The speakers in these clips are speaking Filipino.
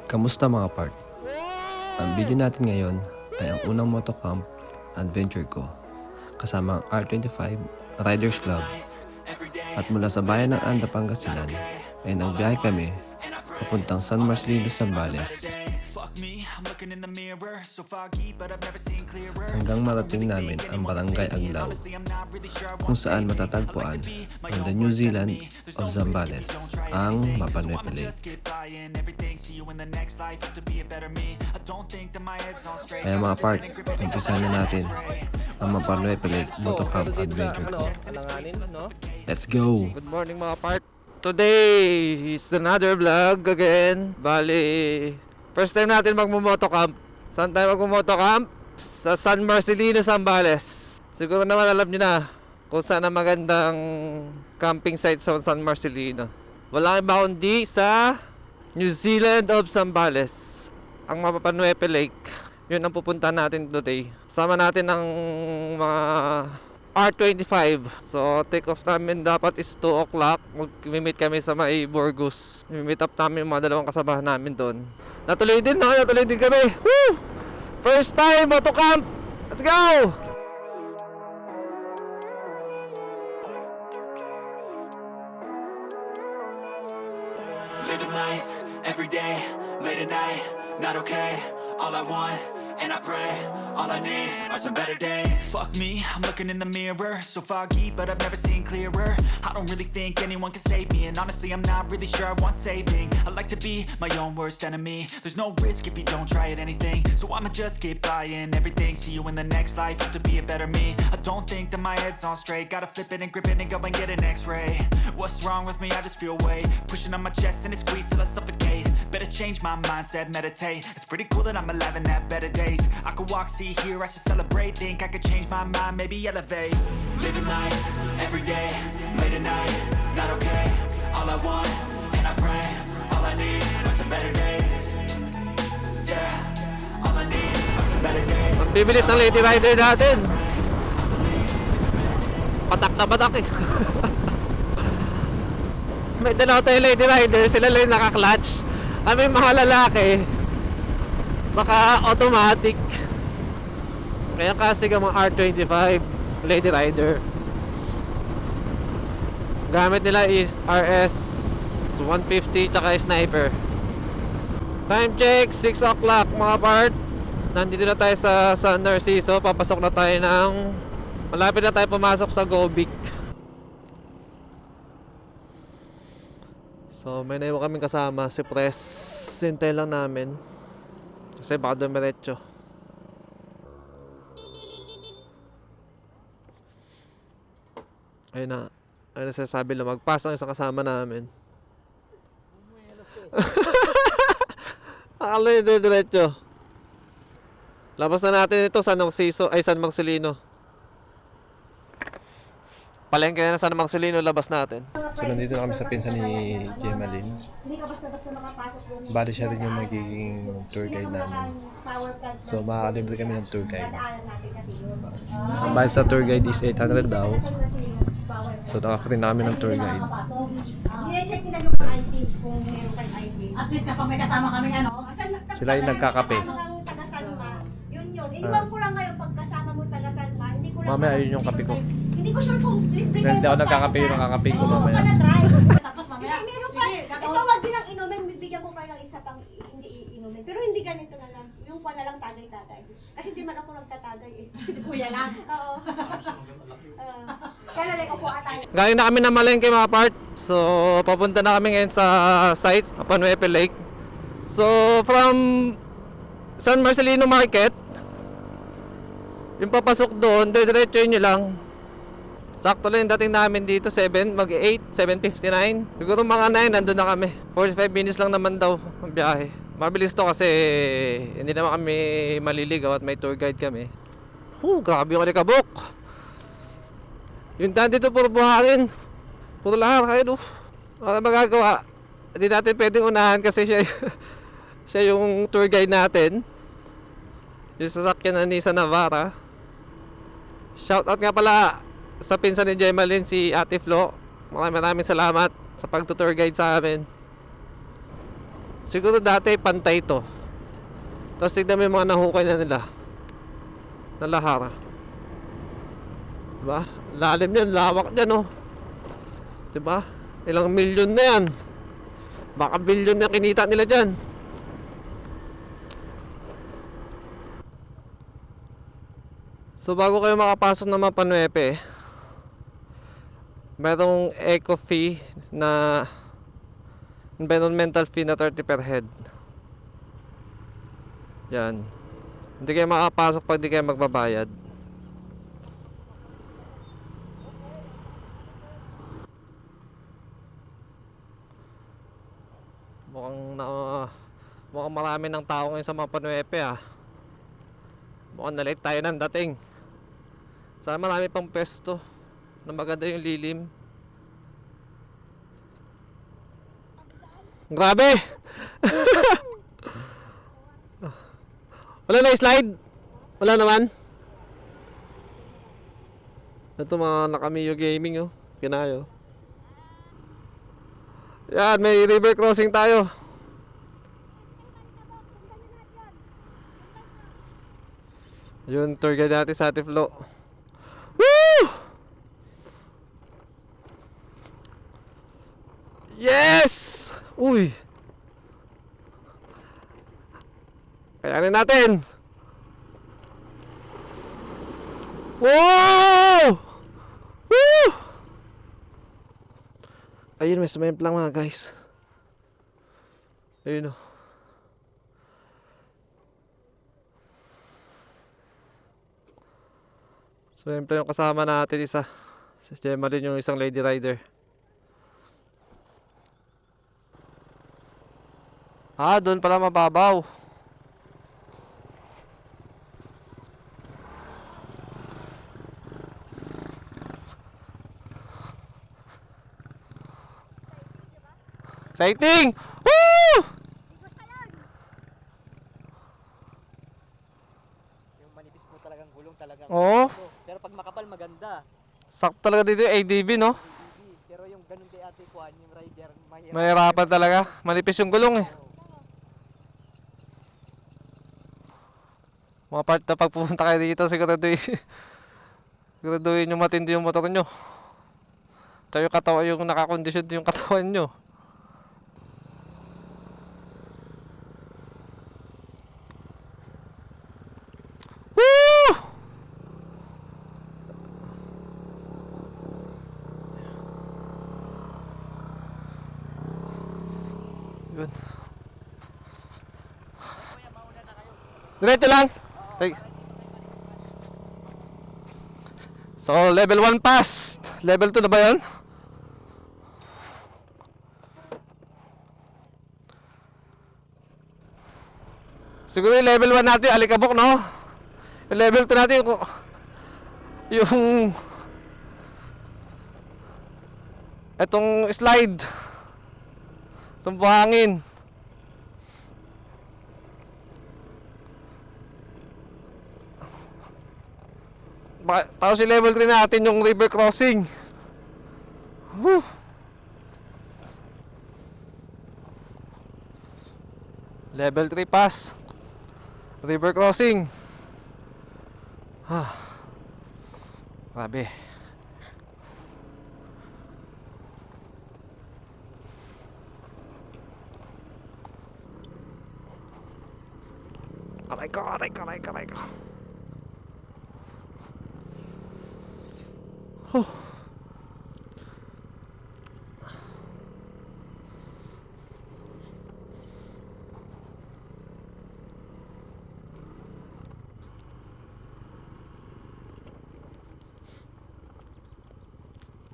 Kamusta mga part? Ang video natin ngayon ay ang unang motocamp adventure ko kasama ang R25 Riders Club at mula sa bayan ng Anda, Pangasinan ay nagbiyahe kami papuntang San Marcelino, Zambales hanggang marating namin ang Barangay Aglaw kung saan matatagpuan ang The New Zealand of Zambales, ang Mapa Nuepe Lake. Kaya mga part, umpisahan na natin ang Mapa Nuepe Lake Motocamp Adventure ko. Let's go! Good morning mga part. Today is another vlog again. Bali, first time natin magmo-motocamp. Saan tayo magmo-motocamp? Sa San Marcelino, Zambales. Siguro naman alam niyo na kung saan ang magandang camping site sa San Marcelino. Walang iba kundi sa New Zealand of Zambales, ang Mapa Nuepe Lake. Yun ang pupuntahan natin today. Sama natin ang mga R25. So take off namin dapat is 2 o'clock. Mag-meet kami sa may Burgos. I-meet up namin yung mga dalawang kasamahan namin doon. Natuloy din, no? Natuloy din kami. Woo! First time motocamp. Let's go! Living life, every day, late at night, not okay. All I want, and I pray, all I need are some better days. Fuck me, I'm looking in the mirror, so foggy, but I've never seen clearer. I don't really think anyone can save me, and honestly I'm not really sure I want saving. I like to be my own worst enemy. There's no risk if you don't try at anything, so I'ma just keep buying everything. See you in the next life, have to be a better me. I don't think that my head's on straight, gotta flip it and grip it and go and get an x-ray. What's wrong with me? I just feel weight pushing on my chest and it squeezes till I suffocate. Better change my mindset, meditate. It's pretty cool that I'm alive and have better days. I could walk, see, hear, I should celebrate. Think I could change my mind, maybe elevate. Living life, every day, late at night, not okay. All I want, and I pray, all I need are some better days. Yeah, all I need are some better days. Ang bibilis ng Lady Rider natin. Patak na patak eh. May dalawa tayo Lady Rider, sila lang naka-clutch. Kami mga lalaki, naka-automatic. Kaya kastig ang mga R25 Lady Rider. Gamit nila is RS 150 tsaka Sniper. Time check, 6 o'clock mga part. Nandito na tayo sa San Narciso. Papasok na tayo ng, malapit na tayo pumasok sa Gobic. So may naiwan kaming kasama, si Press. Hintay lang namin kasi baka dumiretso. Ayun na, ayun na sinasabi lang, magpas ang isang kasama namin. Akala yun diretso. Labas na natin ito San Marcelino. Palengke na San Marcelino, labas natin. So nandito na kami sa pinsan ni Gemalyn. Bali siya rin yung magiging tour guide namin. So makakalibre kami ng tour guide. Ang bayad sa tour guide is 800 daw. So naka-free namin ng tour guide. I-check nila yung ID kung meron kayong ID. At least kapag may kasama kaming ano, Sila yung nagkakape. Taga-Salma. Yun. Iniwan ko lang ngayon pagkasama mo taga-Salma. Hindi ko lang. Mamaya ayun yung kape ko. Hindi ko sure kung libre Kaya hindi ako nagkakape, yung nakakape ko mamaya. tapos mamaya. Hindi, meron pa. Sige, Ito wag din ang inumin. Bibigyan ko kayo ng isa pang hindi inumin. Pero hindi ganito na lang. Yung pa na lang tagay-tagay. Kasi di man ako nagtatagay eh. Si kuya lang. Oo. Kaya like upo tayo. Galing na kami ng Malengke mga part. So papunta na kami ngayon sa site, Mapa Nuepe Lake. So from San Marcelino Market, yung papasok doon, diretso nyo lang. Sakto lang yung dating namin dito, 7:08, 7:59. Siguro mga 9, nandun na kami. 45 minutes lang naman daw ang biyahe. Mabilis to kasi hindi naman kami maliligaw at may tour guide kami. Grabe yung alikabok. Yung daan dito puro buhangin. Puro lahar kayo. Wala magagawa. Hindi natin pwedeng unahan kasi siya, siya yung tour guide natin. Yung sasakyan na Nissan Navara. Shoutout nga pala sa pinsan ni Gemalyn, si Ate Flo. Maraming salamat sa pag-tour guide sa amin. Siguro dati pantay to. Tapos tignan mo yung mga nahukay na nila. Na lahar. Diba? Lalim yan, lawak yan oh. Diba? Ilang milyon na yan. Baka bilyon na kinita nila dyan. So bago kayo makapasok ng Mapa 9, merong eco fee na environmental fee na 30 per head. Yan. Hindi kayo makapasok pag di kayo magbabayad. Mukhang marami ng tao ngayon sa Mapa 9 ah. Mukhang na-late tayo ng dating. Sana marami pang pwesto na maganda yung lilim. Grabe! Wala na slide? Wala naman? Ito mga Nakamiyo Gaming oh. Kinayo. Yan, may river crossing tayo. Yun, tour guide natin sa Ate Flo. Woo! Yes! Uy! Kayanin natin! Wow! Woo! Ayun, may sumemp lang mga guys. Ayun o. Sumemp lang yung kasama natin isa. Si Gemma din yung isang lady rider. Ah, doon pala mababaw. Exciting! Woo! Yung manipis mo talagang gulong talagang Oo. Pero pag makapal maganda. Sakto talaga dito yung ADB, no? Pero yung ganun kay Ate Kuan, yung rider, mahirap. Mahirapan talaga. Manipis yung gulong eh. Mga part na pag pupunta kayo dito, siguraduhin nyo matindi yung motor nyo. Tsaka yung katawan, yung nakakondisyon yung katawan nyo. Woo! Yun. Diretso lang. Take. So, level 1 passed. Level 2 na ba yun? Siguro yung level 1 natin, alikabok, no? Yung level 2 natin, yung etong slide. Itong buhangin. Tapos si level 3 natin yung river crossing. Whew. Level 3 pass. River crossing. Grabe. Aray ko.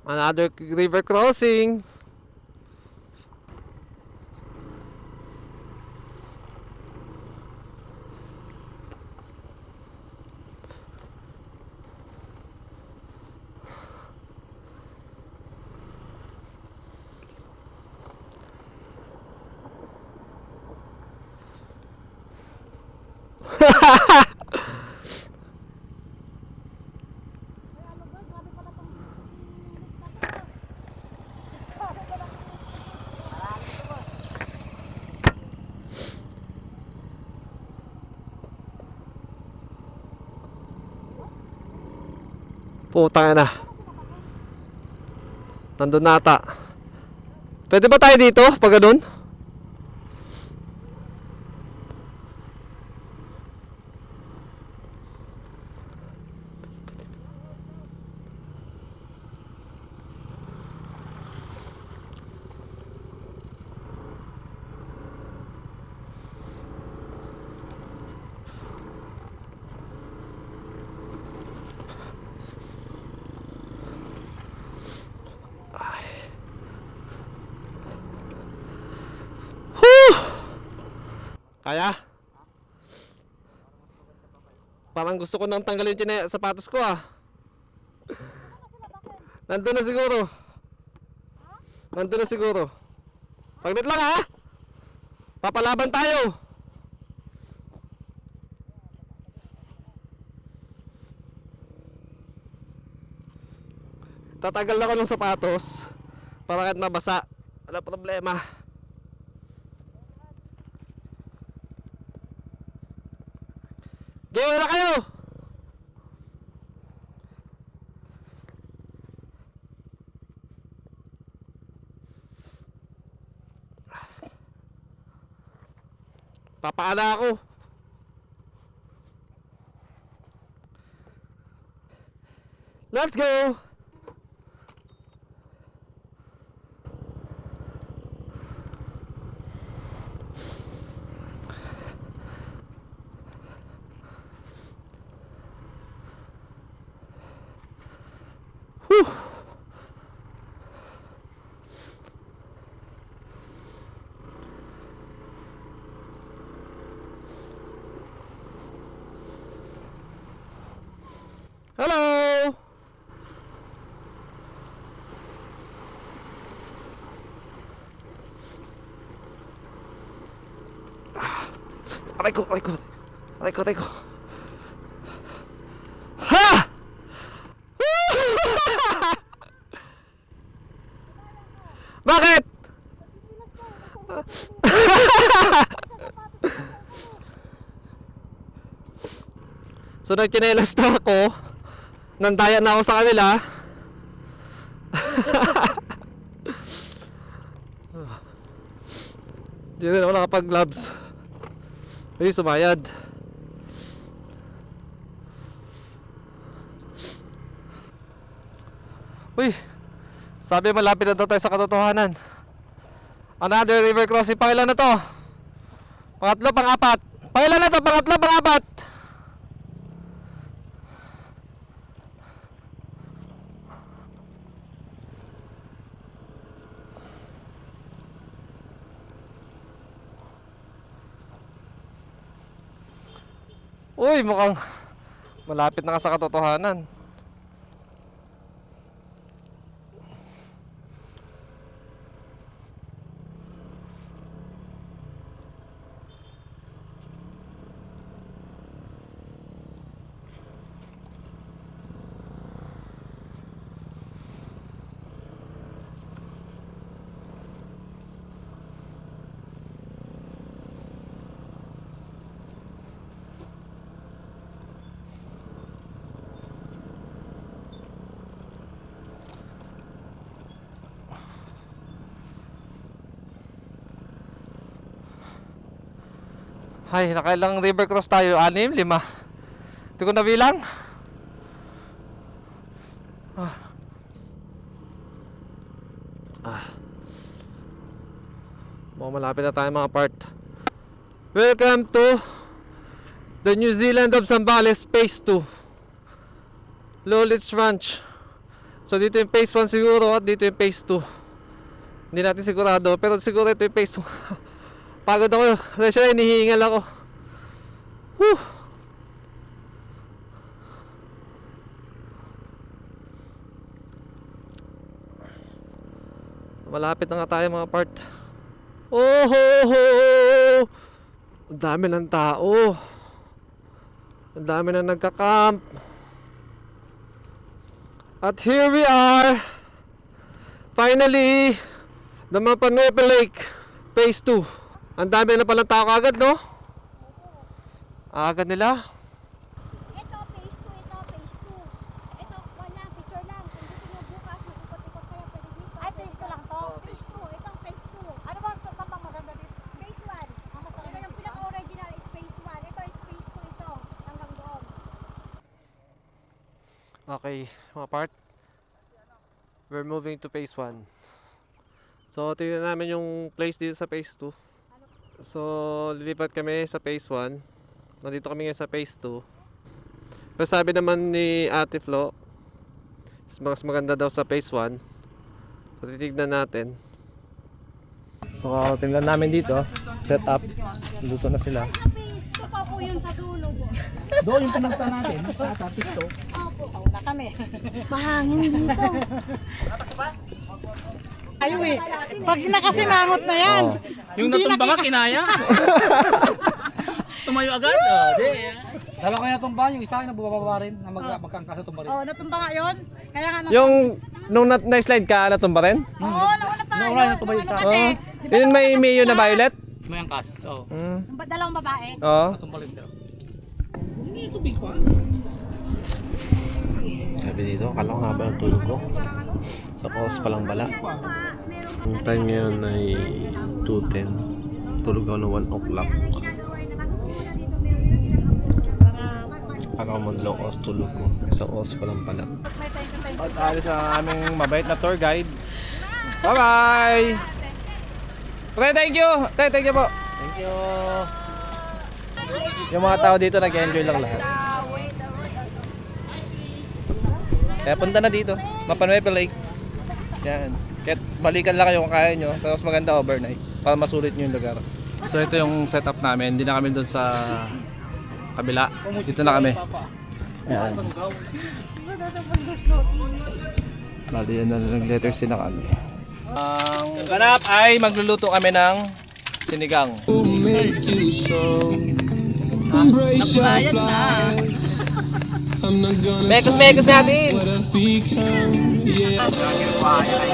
Another river crossing. Putang na. Nandun nata. Pwede ba tayo dito pag ganun? Kaya? Parang gusto ko nang tanggalin yung sapatos ko ah. Nandun na siguro. Nandun na siguro. Paglit lang ha. Papalaban tayo. Tatagal ako ng sapatos para kahit mabasa. Wala problema. Game na kayo! Papaala ako. Let's go! Whew. Hello! Aray ko, aray ko. Aray ko, aray ko. Ha! Bakit? So nagchinelas na ako. Nandaya na ako sa kanila. Hindi rin ako nakapag-gloves. Ay, sumayad. Uy, sabi malapit na daw tayo sa katotohanan. Another river crossing. Pangilan na to? Pangatlo, pang-apat. Pangilan na to? Pangatlo, pang-apat. Uy, mukhang malapit na ka sa katotohanan. Ay, nakailang river cross tayo? 6, 5. Hindi ko nabilang. Mukhang malapit na tayo mga part. Welcome to the New Zealand of Zambales Phase 2 Lowlitz Ranch. So dito yung Phase 1 siguro at dito yung Phase 2. Hindi natin sigurado, pero siguro ito yung Phase 2. Pagod ako. Kasi hinihingal ako. Whew. Malapit na nga tayo mga part. Oh ho ho! Ang dami ng tao. Ang dami na nagka-camp. At here we are. Finally, the Mapanuepe Lake Phase 2. Ang dami na palang tao kagad, no? Agad nila. Ito, phase 2. Ito, phase 2. Ito, wala Okay, mga part. We're moving to phase 1. So, tingnan namin yung place dito sa phase 2. So, lilipat kami sa phase 1. Nandito kami ngayon sa phase 2. Pero sabi naman ni Ate Flo, mas maganda daw sa phase 1. So, titignan natin. So, tingnan namin dito. Set up. Luto na sila. Ito pa po yun sa dulo po. Doon yung pinunta natin, sa Tapisto. Na kami. Mahangin dito. Ayaw eh. Pag nakasimangot na yan. Yung natumba nga, kinaya. Tumayo agad. Di. Dalawa kayo natumba, yung isa na bubaba rin, na magkangkasa tumba rin. Oh, natumba nga yun. Kaya nga Yung, nung na-slide ka, natumba rin? Oo, nauna pa. Nauna yung natumba yung isa. Kasi, Yun may mayo na violet? May angkas. Oo. dalawang babae. Oo. Natumba rin siya. Sabi dito, akala ko haba ng tulog ko. Sa calls palang bala. Yung time ngayon ay 2:10. Tulog ako ng 1 o'clock. Akala ko mag long oras tulog ko. Isang oras palang bala. At alis ang aming mabait na tour guide. Bye-bye! Pre, thank you! Thank you po! Thank you. Yung mga tao dito nag-enjoy lang lahat. Kaya punta na dito, Mapanuepe Lake. Yan. Kaya balikan lang kayo kung kaya nyo. Tapos maganda overnight para masulit nyo yung lugar. So ito yung setup namin. Hindi na kami doon sa kabila. Dito na kami. Yan. Bali yan na nag-letter C na kami. Ang ganap ay magluluto kami ng sinigang. Make you so embrace your flies. I'm not gonna Mekos natin! what I've become. Yeah.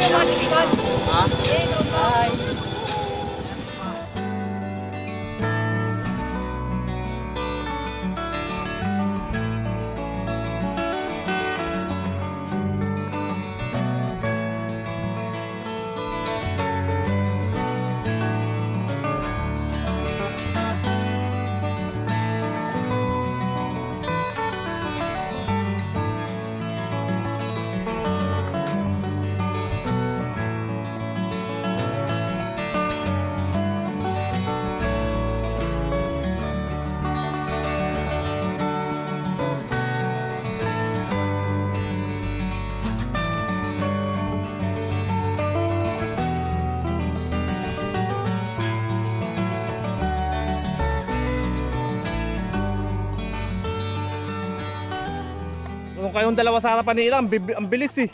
Kung kayong dalawa sa harapan nila, ang bilis eh.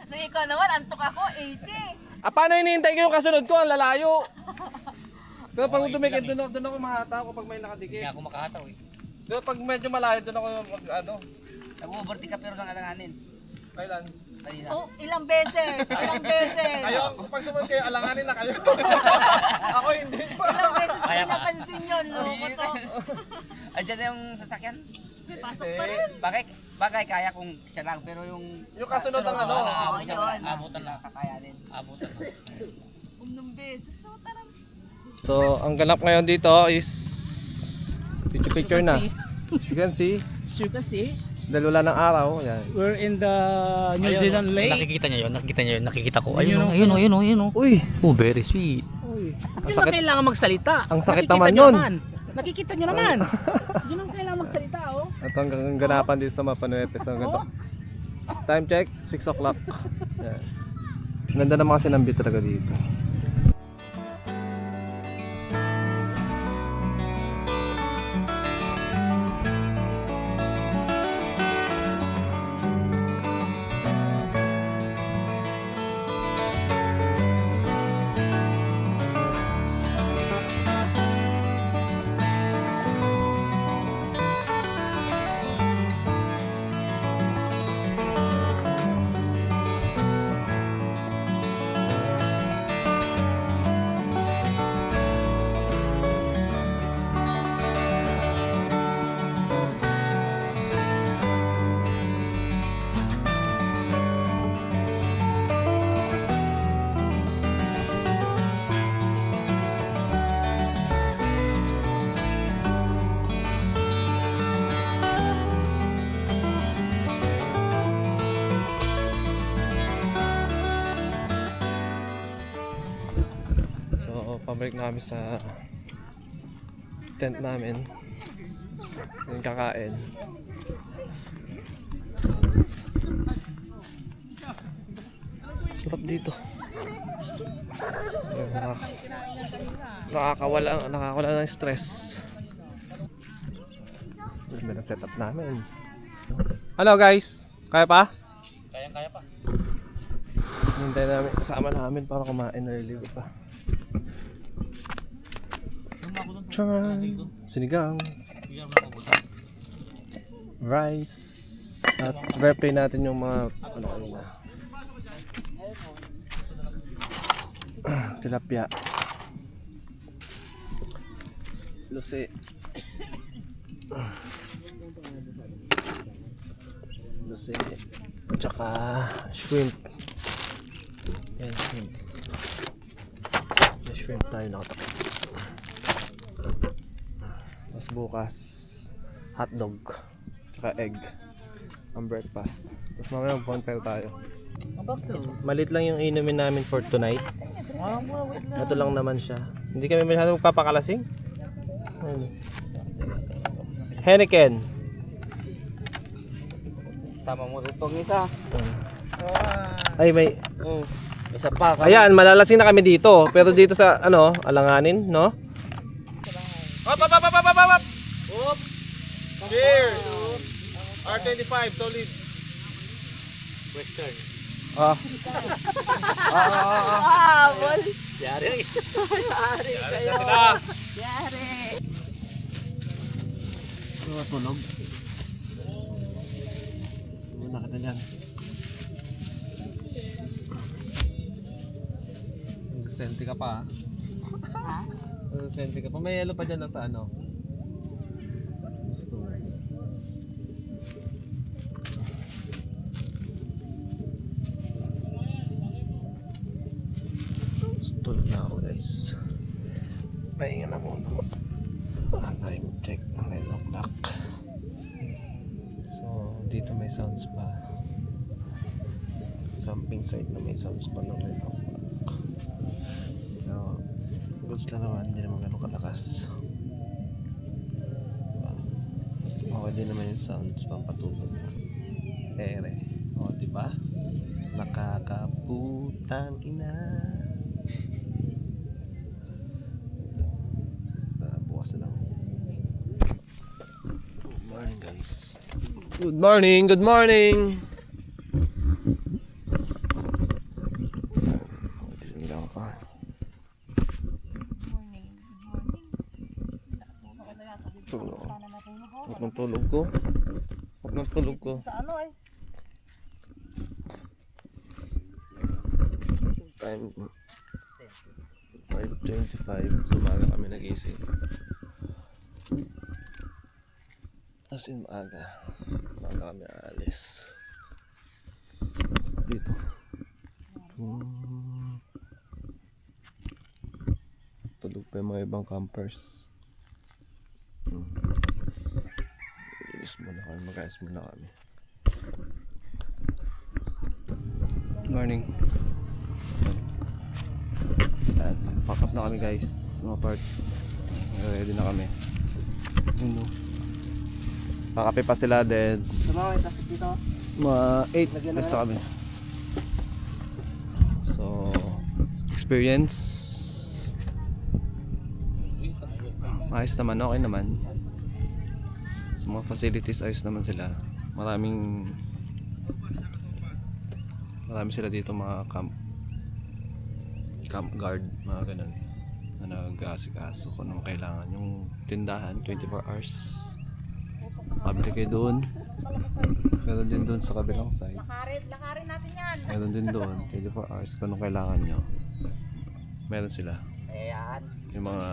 Nung ikaw naman, antok ako, 80. Paano hinihintay ko yung kasunod ko? Ang lalayo. Pero pag dumikit, doon ako mahataw kapag may nakadikit. Hindi ako makahataw eh. Pero pag medyo malayo, doon ako ano. Nag-overtake ka pero lang alanganin. Kailan? Kanina. Oh, ilang beses. Kayo, pag sumunod kayo, alanganin na kayo. Ako hindi pa. Ilang beses ko Kaya pa. napansin yun, no? Koto. Andiyan na yung sasakyan. Pasok pa rin. Bagay kaya kung siya lang pero yung Yung kasunod ng ano. Oo, yun. abutan lang kakayanin. Abutan lang. Umnong beses na tarang. So, ang ganap ngayon dito is picture na. You can see. As you can see, Dahil wala ng araw, yan. we're in the New Zealand lake. Nakikita niyo yun, nakikita ko. Ayun, Ayun oh. Uy, Oh, very sweet. Yun ang kailangan magsalita. Ang sakit Nakikita naman nyo nun. Nakikita nyo naman. Yun ang kailangan magsalita, oh. at hanggang ganapan dito sa Mapanuepe sa ganito. Time check, 6 o'clock. Yan. Ganda ng mga sinambi talaga dito. Pabalik na kami sa tent namin. Yung kakain. Sarap dito. Nakakawala ng stress. Ganda na setup namin. Hello guys! Kaya pa? Kayang-kaya pa. Hintay namin, kasama namin para kumain na relieve pa. Charan! Sinigang, rice, at replay natin yung mga ano kanina. Tilapia. Lusi. Lusi. Tsaka shrimp. Yan, shrimp. May shrimp tayo nakatakot. Tapos bukas, hotdog. Tsaka egg. Ang breakfast. Tapos mamaya mag-bonfire tayo. Malit lang yung inumin namin for tonight. Ito lang naman siya. Hindi kami masyadong magpapakalasing. Ayun. Heineken. Tama mo rin itong isa. Ay, may... Isa pa. Ayan, malalasing na kami dito. Pero dito sa, ano, alanganin, no? Hop, hop, hop, hop, hop, hop! Hop! Cheers! R25, solid. Western. Ah. Habol. Yari. Yari kayo. Sila. Yari. Tulog. Nakita dyan. Senti ka pa, ha? Senti ka pa. May yellow pa dyan sa ano. Gusto mo. Tulog na ako, guys. Pahinga na muna. Time check. 9 o'clock. So, dito may sounds pa. Camping site na may sounds pa ng 9 o'clock. So, goods na naman. Hindi naman ganun kalakas. Okay din naman yung sounds pampatulog. Ere. O, diba? Nakakaputang ina. Bukas na lang. Good morning, guys. Good morning! Good morning! Gising lang ako. Tulog. Huwag ng tulog ko. Huwag ng tulog ko. Sa ano eh? Time 5:25. So maaga kami nagising. As in maaga. Maaga kami aalis. Dito. Tulog pa yung mga ibang campers. Ilis muna kami. Mag-ayos muna kami. Good morning. Pack up na kami, guys. Mga parts. Ready na kami. Yun, no? Pakape pa sila din. Sumaway tapos dito. Mga 8 basta kami. So, experience. Ayos naman, okay naman. Sa mga facilities, ayos naman sila. Marami sila dito mga camp guard, mga ganun, na nag-aasikaso kung anong kailangan. Yung tindahan, 24 hours. Pabili kayo doon. Meron din doon sa kabilang side. Lakarin natin yan. Meron din doon, 24 hours kung anong kailangan nyo. Meron sila. Ayan. Yung mga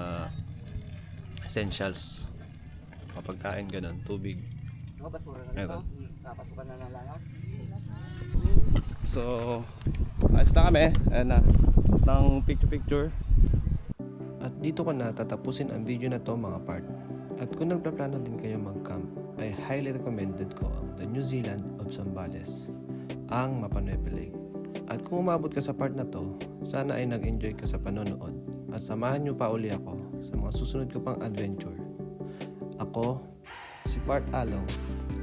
essentials. Kapagkain, ganun, tubig. Meron. Napasukan na lang. So, ayos na kami. Ayan na. Tapos ng picture-picture. At dito ko na tatapusin ang video na to, mga part. At kung nagpaplano din kayo mag-camp, ay highly recommended ko ang The New Zealand of Zambales, ang Mapa Nueva Lake. At kung umabot ka sa part na to, sana ay nag-enjoy ka sa panonood. at samahan niyo pa uli ako sa mga susunod ko pang adventure. Ako, si Part Along,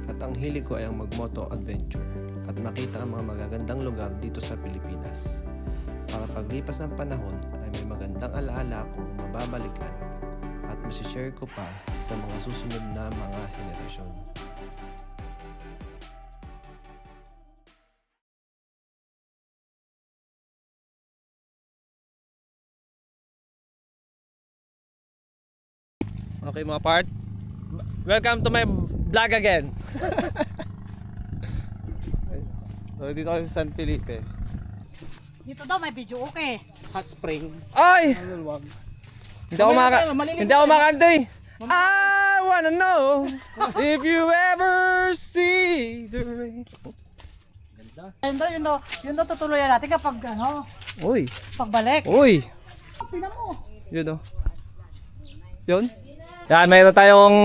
at ang hilig ko ay ang magmoto adventure at makita ang mga magagandang lugar dito sa Pilipinas. Para paglipas ng panahon ay may magandang alaala akong mababalikan at masishare ko pa sa mga susunod na mga henerasyon. Okay mga part, welcome to my vlog again. So dito kami sa San Felipe. Dito daw may video okay. Hot spring. Ay! Maluwag. Hindi ako Maliliit hindi ako makantay. I wanna know if you ever see the rain. Yun daw tutuloyan natin kapag ano, Uy! pagbalik. Uy! Tingnan mo. Yun o. Yun? Yan, mayroon tayong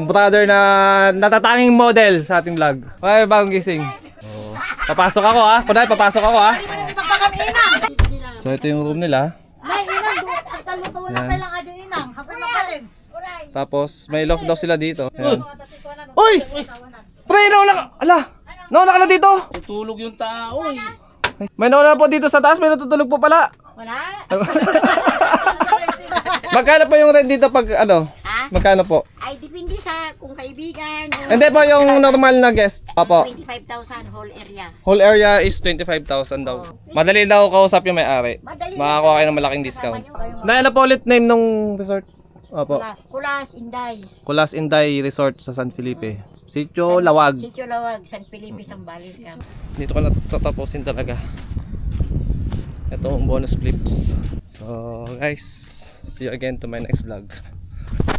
brother na natatanging model sa ating vlog. May bagong gising. Oh. Papasok ako ha. Kunay, papasok ako ha. So ito yung room nila. Nay, inang, taluto Yan. na lang adyo inang. Hapon mapalin. Tapos may loft daw sila dito. Ayan. Uy! Pre, nauna ka! Ala! Nauna ka na dito! Tutulog yung tao eh. May nauna po dito sa taas, may natutulog po pala. Wala. Magkano po yung rent dito pag ano? Ha? Magkano po? Ay, depende sa kung kaibigan. Hindi po yung normal na guest. Apo. 25,000 whole area. Whole area is 25,000 daw. Madali daw kausap yung may-ari. Madali. Makakuha kayo ng malaking discount. Na ano po ulit name nung resort? Opo. Kulas, Inday. Kulas Inday Resort sa San Felipe. Sitio Lawag. Sitio Lawag, San Felipe, Zambales ka. Dito ko na tatapusin talaga. Ito ang bonus clips. So guys, see you again to my next vlog.